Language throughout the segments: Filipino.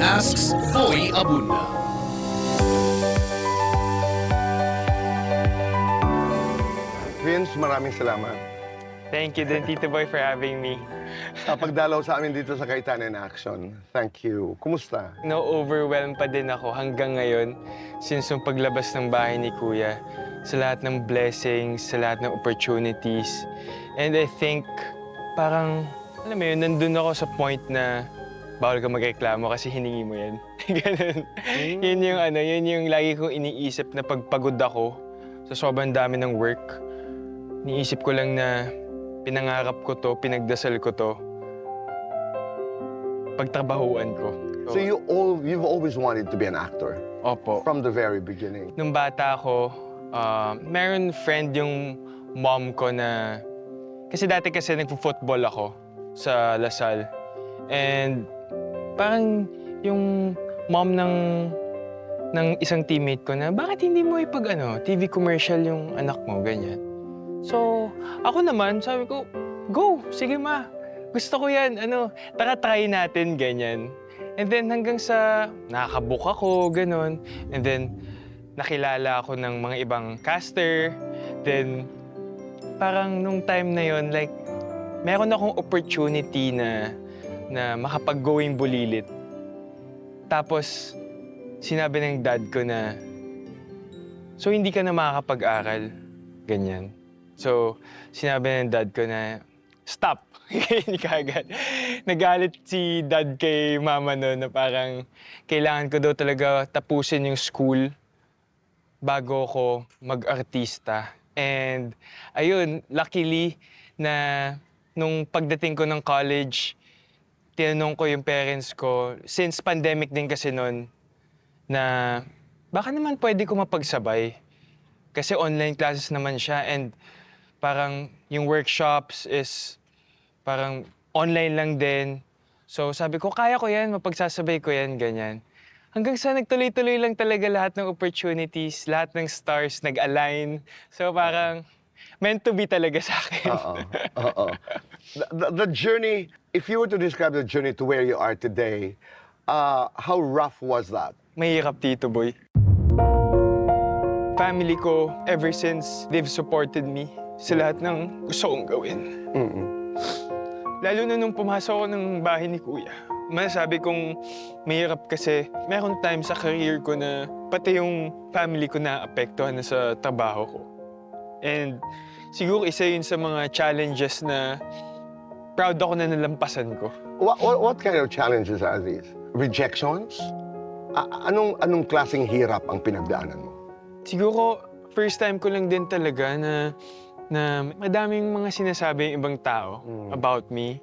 Asks Boy Abunda. Vince, maraming salamat Thank you din, Tito Boy, for having me. sa pagdalaw sa amin dito sa Kaitan in Action. Thank you. Kumusta? No-overwhelm pa din ako hanggang ngayon since yung paglabas ng bahay ni Kuya. Sa lahat ng blessings, sa lahat ng opportunities. And I think parang, alam mo yun, nandun ako sa point na bawal ka magreklamo kasi hiningi mo yan. Ganun. Yun yung lagi kong iniisip na pagpagod ako sa sobrang dami ng work. Iniisip ko lang na pinangarap ko to, pinagdasal ko to, pagtrabahuan ko. So you've always wanted to be an actor Opo. from the very beginning. Nung bata ako, meron friend yung mom ko na... Kasi dati nagpo-football ako sa Lasal. And parang yung mom ng isang teammate ko na, bakit hindi mo TV commercial yung anak mo, ganyan. So, ako naman, sabi ko, go, sige ma, gusto ko yan, tara try natin, ganyan. And then hanggang sa nakakabook ako, ganon. And then nakilala ako ng mga ibang caster. Then parang nung time na yon, like, meron akong opportunity na makapag-going bulilit. Tapos sinabi ng dad ko na, so hindi ka na makakapag-aral, ganyan. So, sinabi ng dad ko na, stop! Hindi kaagad. Nagalit si dad kay mama no, na parang kailangan ko daw talaga tapusin yung school bago ko mag-artista. And ayun, luckily na nung pagdating ko ng college, tinanong ko yung parents ko, since pandemic din kasi nun, na baka naman pwede ko mapagsabay. Kasi online classes naman siya and parang yung workshops is parang online lang din. So sabi ko, kaya ko yan, mapagsasabay ko yan, ganyan. Hanggang sa nagtuloy-tuloy lang talaga lahat ng opportunities, lahat ng stars nag-align. So parang meant to be talaga sa akin. Oo. The journey, if you were to describe the journey to where you are today, how rough was that? Mahirap, Tito Boy. Family ko, ever since, they've supported me sa lahat ng gusto kong gawin. Lalo na nung pumasok ako ng bahay ni Kuya. Masasabi kong mahirap kasi meron time sa career ko na pati yung family ko na-apektuhan na sa trabaho ko. And siguro isa yun sa mga challenges na proud ako na nalampasan ko. What kind of challenges are these? Rejections? Anong klaseng hirap ang pinagdaanan mo? Siguro, first time ko lang din talaga na madaming mga sinasabi yung ibang tao about me.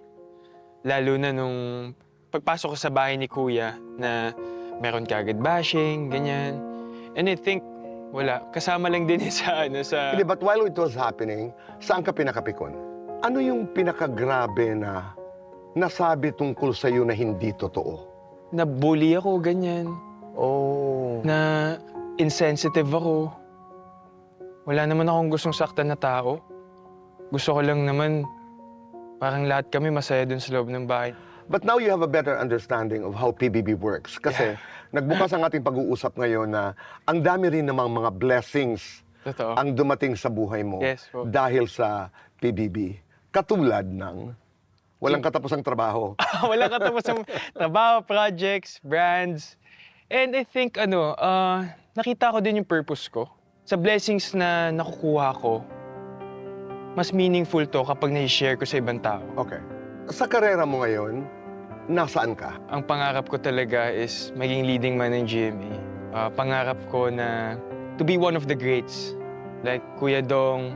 Lalo na nung pagpasok ko sa bahay ni Kuya na meron kagad bashing, ganyan. And I think, wala. Kasama lang din sa sa... Hindi, but while it was happening, saan ka pinakapikon? Ano yung pinakagrabe na nasabi tungkol sa'yo na hindi totoo? Nabully ako, ganyan. Oh. Na insensitive ako. Wala naman akong gustong saktan na tao. Gusto ko lang naman, parang lahat kami masaya dun sa loob ng bahay. But now you have a better understanding of how PBB works. Kasi nagbukas ang ating pag-uusap ngayon na ang dami rin namang mga blessings Totoo. ang dumating sa buhay mo Yes, po. dahil sa PBB. Katulad ng walang katapusang trabaho. Wala ka tapos ng trabaho, projects, brands. And I think, nakita ko din yung purpose ko. Sa blessings na nakukuha ko, mas meaningful to kapag na-share ko sa ibang tao. Okay. Sa karera mo ngayon, nasaan ka? Ang pangarap ko talaga is maging leading man ng GMA. Pangarap ko na to be one of the greats. Like Kuya Dong,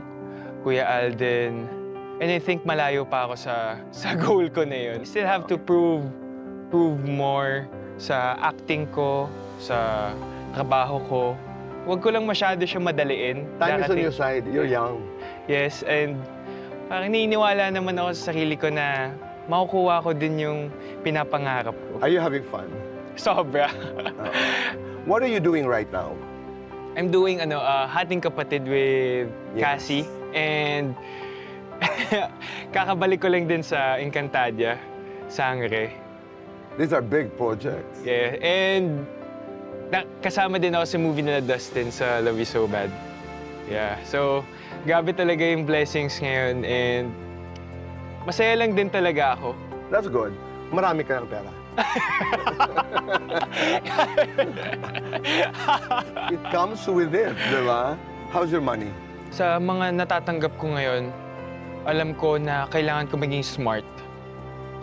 Kuya Alden. And I think malayo pa ako sa goal ko na yun. Still have to prove more sa acting ko, sa trabaho ko. Huwag ko lang masyado siya madaliin. Time is on your side. You're young. Yes, and parang naniniwala naman ako sa sarili ko na makukuha ko din yung pinapangarap ko. Are you having fun? Sobra. What are you doing right now? I'm doing Hating Kapatid with Cassie. And kakabalik ko lang din sa Encantadia, Sangre. These are big projects. Yeah, and kasama din ako sa movie nila Dustin sa Love You So Bad. Yeah, so grabe talaga yung blessings ngayon and masaya lang din talaga ako. That's good. Marami ka ng pera. It comes with it, di ba? How's your money? Sa mga natatanggap ko ngayon, alam ko na kailangan ko maging smart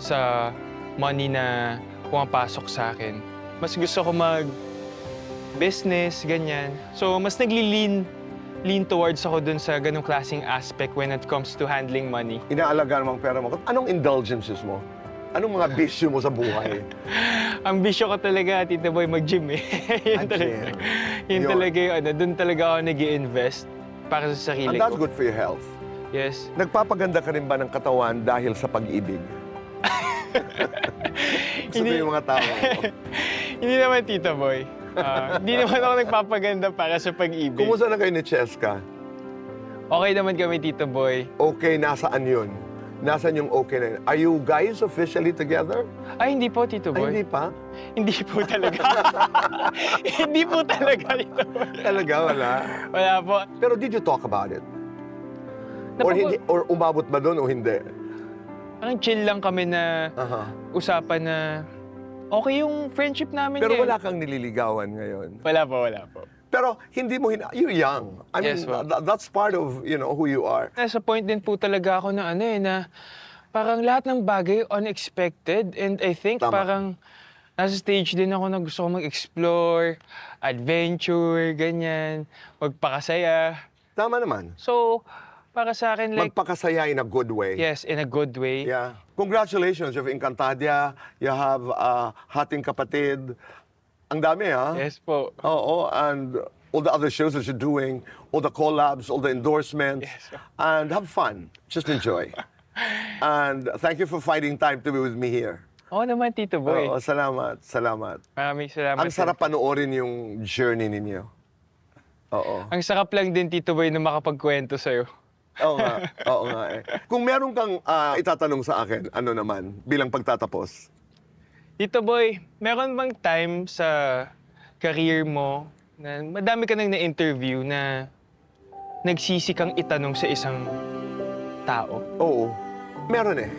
sa money na pumapasok sa akin. Mas gusto ko mag-business, ganyan. So, mas lean towards ako dun sa ganong klaseng aspect when it comes to handling money. Inaalagaan mo ang pera mo. Anong indulgences mo? Anong mga bisyo mo sa buhay? Ang bisyo ko talaga, Tita Boy, mag-gym eh. Yun talaga. Yun talaga yung dun talaga ako nag-i-invest para sa sarili And that's ko. good for your health. Yes. Nagpapaganda ka rin ba ng katawan dahil sa pag-ibig? Gusto Hindi. yung mga tao. Hindi naman, Tita Boy. Hindi naman ako nagpapaganda para sa pag-ibig. Kumusta na kayo ni Cheska? Okay naman kami, Tito Boy. Okay, nasaan yun? Nasaan yung okay na yun? Are you guys officially together? Ay, hindi po, Tito Ay, Boy. hindi pa? Hindi po talaga. Hindi po talaga, Tito Boy. Talaga, wala. Wala po. Pero did you talk about it? Or, Napag- hindi, or umabot ba doon o hindi? Parang chill lang kami na Aha. usapan na okay yung friendship namin Pero ngayon. wala kang nililigawan ngayon. Wala po, wala po. Pero hindi mo, you're young. I mean, Yes, well. that's part of, who you are. Nasa point din po talaga ako na na parang lahat ng bagay unexpected and I think Tama. parang nasa stage din ako na gusto ko mag-explore, adventure, ganyan, magpakasaya. Tama naman. So, para sa akin, like, Magpakasaya in a good way. yes, in a good way. Yeah. Congratulations, you have Encantadia, you have Hating Kapatid. Ang dami, ha? Yes po. Oo, and all the other shows that you're doing, all the collabs, all the endorsements. Yes. And have fun. Just enjoy. And thank you for finding time to be with me here. Oo naman, Tito Boy. Oo, salamat, salamat. Maraming salamat. Ang sarap panoorin yung journey ninyo. Oo. Ang sarap lang din, Tito Boy, na makapagkwento sa'yo. Oo nga, oo nga eh. Kung meron kang itatanong sa akin, ano naman, bilang pagtatapos? Tito Boy, meron bang time sa career mo na madami ka nang na-interview na nagsisi kang itanong sa isang tao? Oo, meron eh.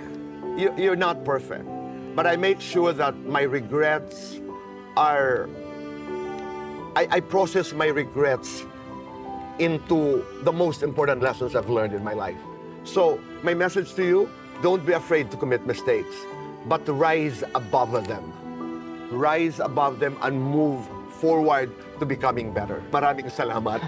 You're not perfect. But I make sure that my regrets are... I process my regrets into the most important lessons I've learned in my life. So, my message to you, don't be afraid to commit mistakes, but to rise above them. Rise above them and move forward to becoming better. Maraming salamat.